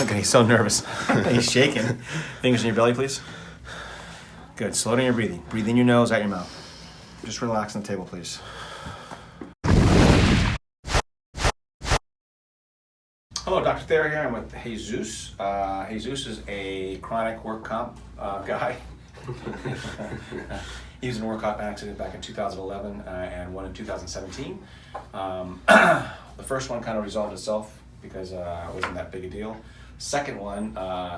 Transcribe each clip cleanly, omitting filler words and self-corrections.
Look at he's so nervous. He's shaking. Fingers in your belly, please. Good. Slow down your breathing. Breathe in your nose, out your mouth. Just relax on the table, please. Hello, Dr. Thayer here. I'm with Jesus. Jesus is a chronic work comp guy. He was in a work comp accident back in 2011 and one in 2017. The first one kind of resolved itself because it wasn't that big a deal. Second one,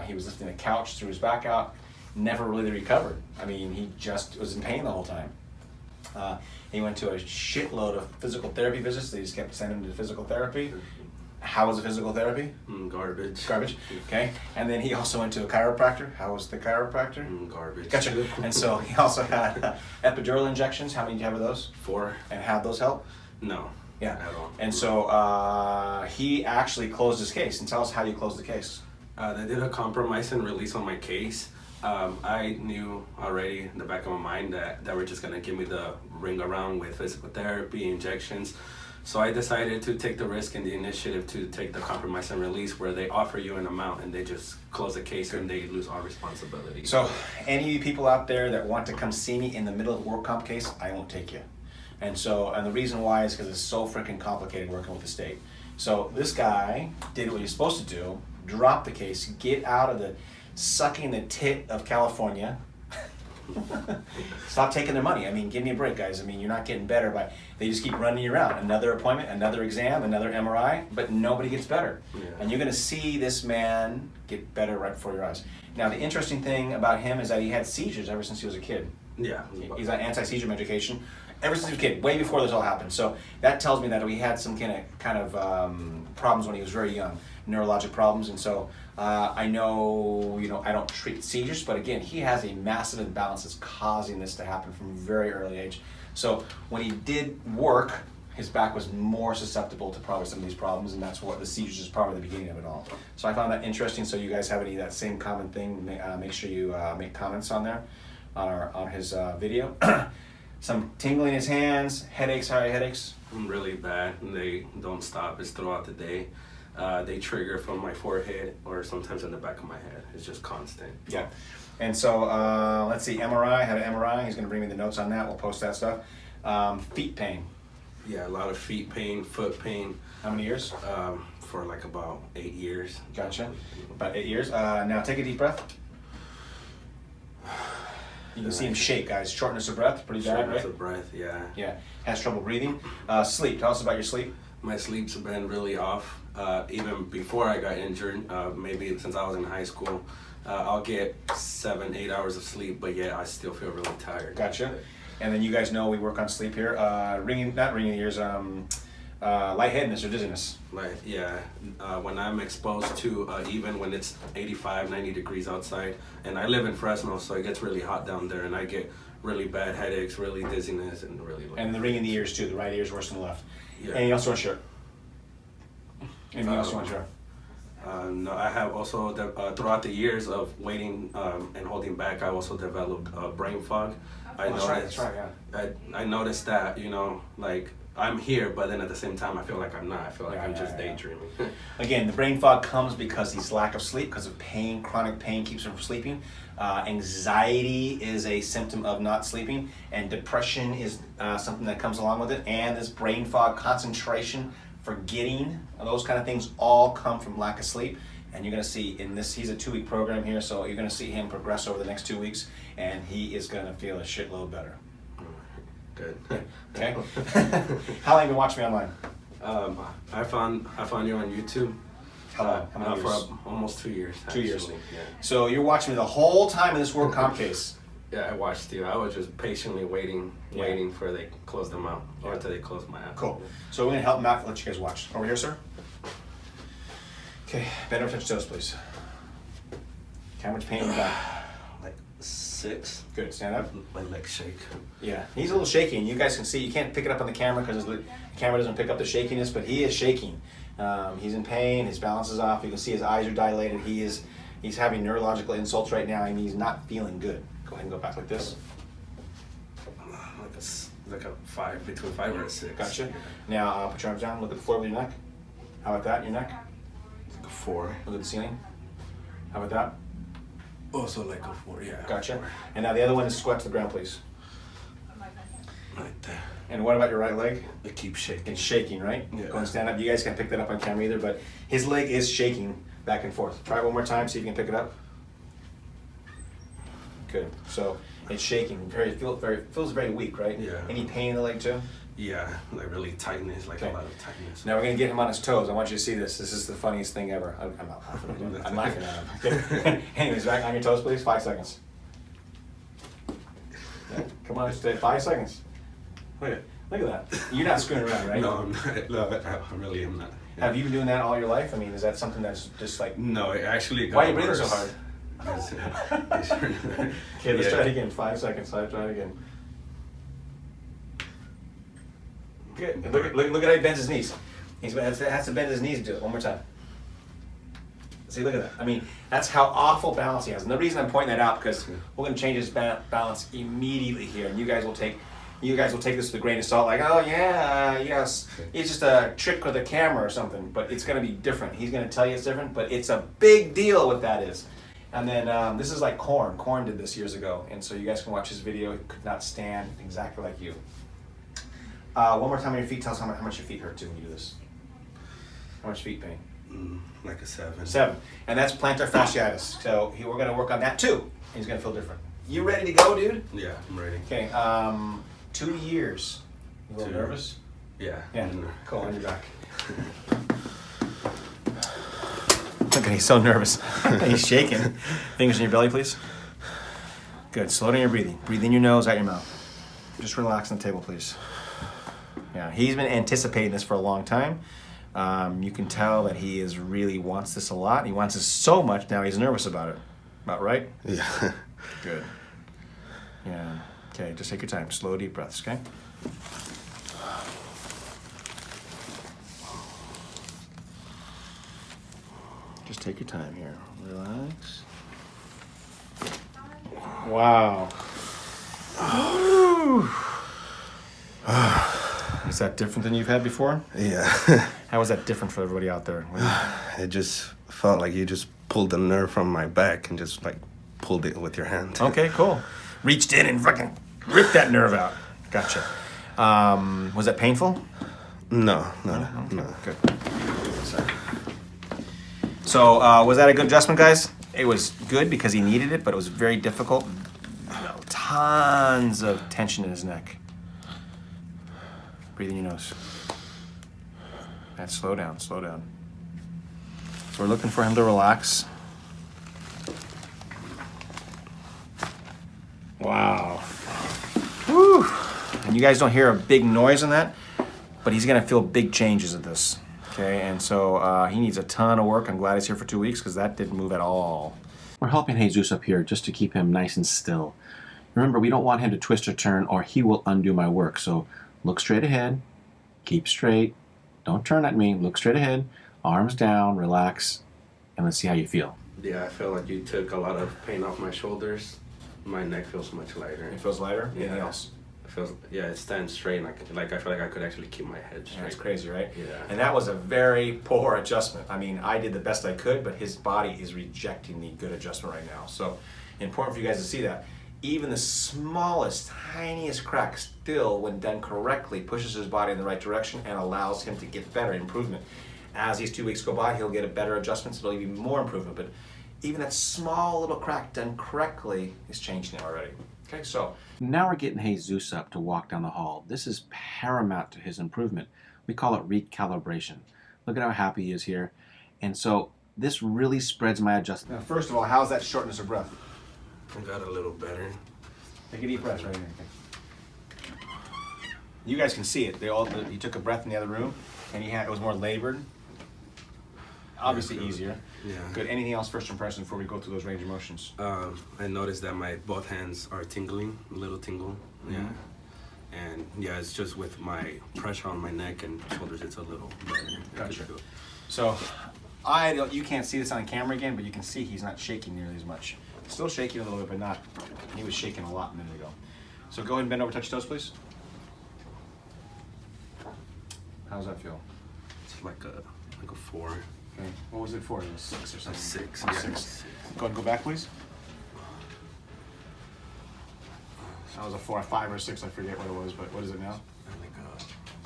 he was lifting a couch, threw his back out, never really recovered. I mean, he just was in pain the whole time. He went to a shitload of physical therapy visits. They just kept sending him to physical therapy. How was the physical therapy? Garbage. Garbage, okay. And then he also went to a chiropractor. How was the chiropractor? Garbage. Gotcha. And so he also had epidural injections. How many do you have of those? 4. And how'd those help? No. Yeah. At all. And so he actually closed his case. And tell us how you closed the case. They did a compromise and release on my case. I knew already in the back of my mind that they were just going to give me the ring around with physical therapy, injections. So I decided to take the risk and the initiative to take the compromise and release, where they offer you an amount and they just close the case and they lose all responsibility. So any of you people out there that want to come see me in the middle of a work comp case, I won't take you. And the reason why is because it's so freaking complicated working with the state. So this guy did what he was supposed to do, drop the case, get out of the sucking the tit of California. Stop taking their money. I mean, give me a break, guys. I mean, you're not getting better by, they just keep running you around. Another appointment, another exam, another MRI, but nobody gets better. Yeah. And you're gonna see this man get better right before your eyes. Now, the interesting thing about him is that he had seizures ever since he was a kid. Yeah. He's on anti-seizure medication ever since he was a kid, way before this all happened. So that tells me that he had some kind of problems when he was very young, neurologic problems. And so I know, I don't treat seizures, but again, he has a massive imbalance that's causing this to happen from a very early age. So when he did work, his back was more susceptible to probably some of these problems, and that's what the seizures is probably the beginning of it all. So I found that interesting. So you guys have any of that same common thing, make sure you make comments on there, on his video. Some tingling in his hands, headaches. How are your headaches? Really bad. They don't stop. It's throughout the day. They trigger from my forehead or sometimes in the back of my head. It's just constant. Yeah. And so let's see, MRI. Had an MRI. He's going to bring me the notes on that. We'll post that stuff. Feet pain. Yeah, a lot of feet pain, foot pain. How many years? For like about 8 years. Gotcha. About 8 years. Now take a deep breath. You can see him shake, guys. Shortness of breath, pretty bad, right? Shortness of breath, yeah. Yeah. Has trouble breathing. Sleep. Tell us about your sleep. My sleep's been really off. Even before I got injured, maybe since I was in high school, I'll get 7-8 hours of sleep, but yeah, I still feel really tired. Gotcha. And then you guys know we work on sleep here. Not ringing ears, lightheadedness or dizziness. When I'm exposed to, even when it's 85, 90 degrees outside, and I live in Fresno, so it gets really hot down there, and I get really bad headaches, really dizziness, and really. And the ringing in the ears too. The right ear is worse than the left. Yeah. Anything else you want to share? Anything else you want to share? No, I have also throughout the years of waiting and holding back, I also developed brain fog. That's right, yeah. I noticed that, like I'm here, but then at the same time, I feel like I'm not. I feel like I'm just daydreaming. Again, the brain fog comes because he's lack of sleep, because of pain. Chronic pain keeps him from sleeping. Anxiety is a symptom of not sleeping, and depression is something that comes along with it. And this brain fog, concentration, forgetting, those kind of things all come from lack of sleep. And you're going to see in this, he's a 2-week program here, so you're going to see him progress over the next 2 weeks, and he is going to feel a shitload better. Good. Okay. How long have you been watching me online? I found you on YouTube. How many years? For almost 2 years. 2 years. Yeah. So you're watching me the whole time in this work comp case. Yeah, I watched you. I was just patiently waiting for they close them out, or until they close my app. Cool. So we're gonna help him out. Let you guys watch. Over here, sir. Okay. Bend over, touch toes, please. How much pain in the back? Like 6. Good. Stand up. My legs shake. Yeah, he's a little shaky, and you guys can see. You can't pick it up on the camera because the camera doesn't pick up the shakiness, but he is shaking. He's in pain. His balance is off. You can see his eyes are dilated. He's having neurological insults right now, and he's not feeling good. Go ahead and go back like this. Like a 5, between 5 or 6. Gotcha. Now put your arms down. Look at the floor with your neck. How about that? Your neck. Like a 4. Look at the ceiling. How about that? Also like a 4, yeah. Gotcha. 4. And now the other one is squat to the ground, please. Right there. And what about your right leg? It keeps shaking. It's shaking, right? Yeah. Go and stand up. You guys can't pick that up on camera either, but his leg is shaking back and forth. Try it one more time, see if you can pick it up. Good. So it's shaking. Feels very weak, right? Yeah. Any pain in the leg too? Yeah, like really tightness, like Okay. a lot of tightness. Now we're gonna get him on his toes. I want you to see this. This is the funniest thing ever. I'm not laughing. I'm laughing at him. Anyways, back on your toes, please. 5 seconds. Yeah. Come on, stay 5 seconds. Look at that. You're not screwing around, right? No, I'm not. No, I really am not. Yeah. Have you been doing that all your life? I mean, is that something that's just like? No, it actually got Why are you breathing worse. so hard? Okay, let's try it again. 5 seconds. I'll try it again. Good. Look at how he bends his knees. He has to bend his knees to do it. One more time. See, look at that. I mean, that's how awful balance he has. And the reason I'm pointing that out because we're going to change his balance immediately here, and you guys will take this with a grain of salt. Like, oh yeah, yes, it's just a trick with a camera or something. But it's going to be different. He's going to tell you it's different, but it's a big deal what that is. And then this is like Korn. Korn did this years ago, and so you guys can watch his video. He could not stand exactly like you. One more time on your feet. Tell us how much your feet hurt too when you do this. How much feet pain? Like a 7. 7. And that's plantar fasciitis. So we're going to work on that too. He's going to feel different. You ready to go, dude? Yeah, I'm ready. Okay. 2 years. You a little 2. nervous? Yeah. Yeah. Cool. On your back. Look, he's so nervous. He's shaking. Fingers in your belly, please. Good. Slow down your breathing. Breathe in your nose, out your mouth. Just relax on the table, please. Yeah, he's been anticipating this for a long time. You can tell that he really wants this a lot. He wants this so much now he's nervous about it. About right? Yeah. Good. Yeah. Okay, just take your time. Slow, deep breaths, okay? Just take your time here. Relax. Wow. Is that different than you've had before? Yeah. How was that different for everybody out there? It just felt like you just pulled the nerve from my back and just like pulled it with your hand. Okay, cool. Reached in and fucking ripped that nerve out. Gotcha. Was that painful? No. Good. So was that a good adjustment, guys? It was good because he needed it, but it was very difficult. Tons of tension in his neck. Breathe in your nose. Slow down. So we're looking for him to relax. Wow. Woo. And you guys don't hear a big noise on that, but he's gonna feel big changes at this. Okay, and so he needs a ton of work. I'm glad he's here for 2 weeks because that didn't move at all. We're helping Jesus up here just to keep him nice and still. Remember, we don't want him to twist or turn or he will undo my work. So look straight ahead, keep straight, don't turn at me, look straight ahead, arms down, relax, and let's see how you feel. Yeah, I feel like you took a lot of pain off my shoulders. My neck feels much lighter. It feels lighter? Yeah. Anything else? It stands straight. Like I feel like I could actually keep my head straight. That's crazy, right? Yeah. And that was a very poor adjustment. I mean, I did the best I could, but his body is rejecting the good adjustment right now. So important for you guys to see that. Even the smallest, tiniest crack still, when done correctly, pushes his body in the right direction and allows him to get better improvement. As these 2 weeks go by, he'll get a better adjustment, so it'll give you more improvement. But even that small little crack done correctly is changing him already. Okay, so now we're getting Jesus up to walk down the hall. This is paramount to his improvement. We call it recalibration. Look at how happy he is here. And so this really spreads my adjustment. Now, first of all, how's that shortness of breath? I got a little better. Take a deep breath right here. You guys can see it. He took a breath in the other room, and it was more labored. Obviously easier. Yeah. Good. Anything else, first impression, before we go through those range of motions? I noticed that my both hands are tingling, a little tingle. Yeah. And yeah, it's just with my pressure on my neck and shoulders, it's a little better. Gotcha. So, you can't see this on camera again, but you can see he's not shaking nearly as much. Still shaking a little bit, but not. He was shaking a lot a minute ago. So go ahead and bend over, touch your toes, please. How does that feel? It's like a 4. Okay. What was it for? It was 6 or something? 6, Oh, yeah. 6. Go ahead and go back, please. That was a 4, 5 or 6, I forget what it was, but what is it now?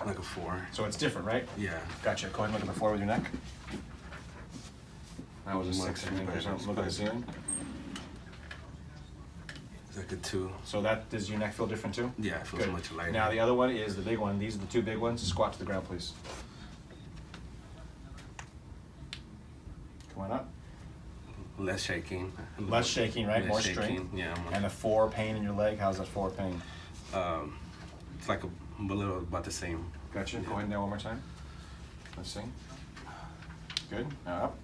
Like a 4. So it's different, right? Yeah. Gotcha. Go ahead and look at the 4 with your neck. That was a 6, I think, or something. Look at the ceiling. It's like a 2. So that, does your neck feel different too? Yeah, it feels Good. much lighter. Now the other one is the big one. These are the 2 big ones. Squat to the ground, please. Come on up. Less shaking. Less shaking, right? Less More shaking. strength. Yeah. And the 4 pain in your leg. How's that 4 pain? It's like a little about the same. Gotcha. Yeah. Go ahead now one more time. Let's see. Good. Now up.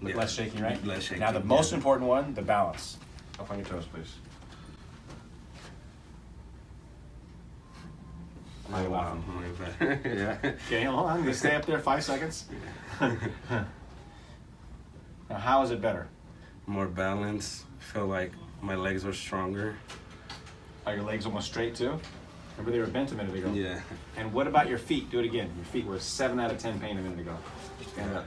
Yeah. Less shaking, right? Less shaking. Now the most important one, the balance. Up on your toes, please. Why are you laughing? Yeah. Okay, hold on. You stay up there 5 seconds. Now, how is it better? More balance. Feel like my legs are stronger. Are your legs almost straight too? Remember they were bent a minute ago. Yeah. And what about your feet? Do it again. Your feet were 7 out of 10 pain a minute ago. Stand up.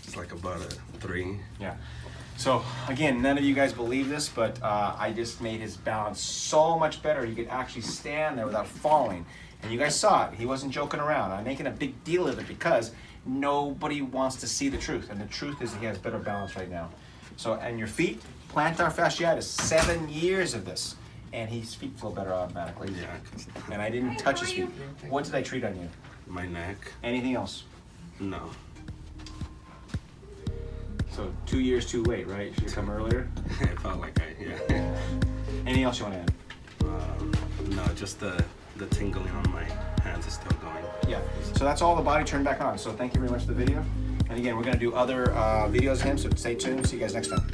It's like about a 3. Yeah. So again, none of you guys believe this, but I just made his balance so much better. He could actually stand there without falling. And you guys saw it. He wasn't joking around. I'm making a big deal of it because nobody wants to see the truth. And the truth is he has better balance right now. So, and your feet, plantar fasciitis, 7 years of this. And his feet feel better automatically. Yeah. And I didn't touch his feet. What did I treat on you? My neck. Anything else? No. So 2 years too late, right? You should have come earlier. It felt like yeah. Anything else you want to add? No, just the tingling on my hands is still going. Yeah. So that's all the body turned back on. So thank you very much for the video. And again, we're going to do other videos of him, so stay tuned. See you guys next time.